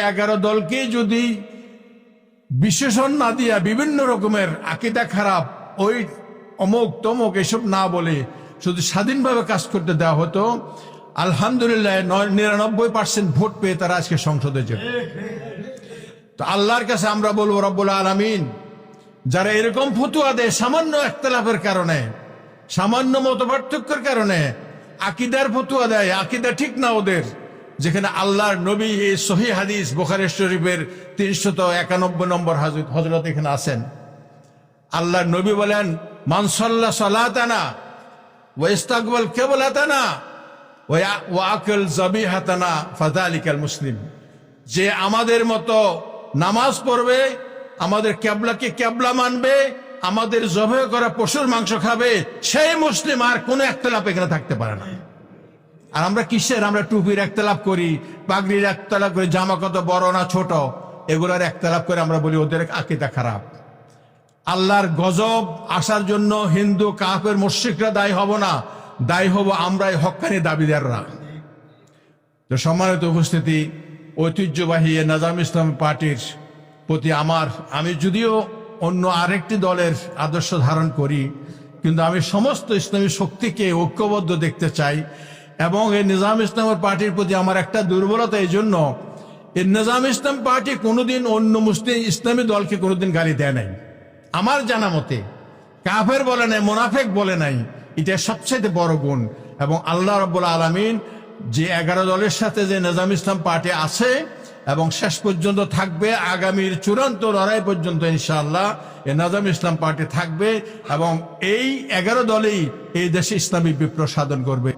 11 দলকে যদি বিশেষণ না দিয়া বিভিন্ন রকমের আকীদা খারাপ, ওই অমুক তমুক এসব না বলে শুধু স্বাধীনভাবে কাজ করতে দেওয়া হতো, আলহামদুলিল্লাহ 99% ভোট পেয়ে তারা আজকে সংসদে যাবে। তো আল্লাহর কাছে আমরা বলবো, রব্বুল আলামিন যারা এরকম ফতুয়া দেয় সামান্য একতলাফের কারণে, সামান্য মতপার্থক্যের কারণে আকীদার ফতুয়া দেয়, আকীদা ঠিক না ওদের, যেখানে আল্লাহর নবী এই সহিহ হাদিস বুখারী শরীফের 391 নম্বর হযরত এখানে আছেন। আল্লাহর নবী বলেন, মান সাল্লা সালাতানা ওয়া ইস্তাকবাল কিবলাতানা ওয়া আকাল যাবিহাতানা ফাযালিকাল মুসলিম। যে আমাদের মতো নামাজ পড়বে, আমাদের কিবলাকে কিবলা মানবে, আমাদের জবাহ করা পশুর মাংস খাবে, সেই মুসলিম। আর কোনো একতলাপ এখানে থাকতে পারে না। আর আমরা কিসের, আমরা টুপির একতলাপ করি, পাগড়ির একতলাপ করি, জামা কত বড় না ছোট, এগুলোর একতলাপ করে আমরা বলি ওদের আকীদা খারাপ। আল্লাহর গজব আসার জন্য হিন্দু কাফের মুশরিকরা দায়ী হব না, দায়ী হব আমরাই হক্কানি দাবিদাররা। তো সম্মানিত উপস্থিতি, ঐতিহ্যবাহী নিজাম ইসলামী পার্টির প্রতি আমি যদিও অন্য আরেকটি দলের আদর্শ ধারণ করি, কিন্তু আমি সমস্ত ইসলামী শক্তিকে ঐক্যবদ্ধ দেখতে চাই। এবং এই নিজাম ইসলামের পার্টির প্রতি আমার একটা দুর্বলতা, এই জন্য এই নিজাম ইসলাম পার্টি কোনোদিন অন্য মুসলিম ইসলামী দলকে কোনোদিন গালি দেয় নাই, আমার জানা মতে। কাফের বলে নাই, মুনাফিক বলে নাই, এটা সবচেয়ে বড় গুণ। এবং আল্লাহ রাব্বুল আলামিন যে 11 দলের সাথে যে নিজাম ইসলাম পার্টি আছে এবং শেষ পর্যন্ত থাকবে, আগামীর চূড়ান্ত লড়াই পর্যন্ত ইনশাআল্লাহ এই নিজাম ইসলাম পার্টি থাকবে, এবং এই 11 দলেই এই দেশে ইসলামী বিপ্লব সাধন করবে।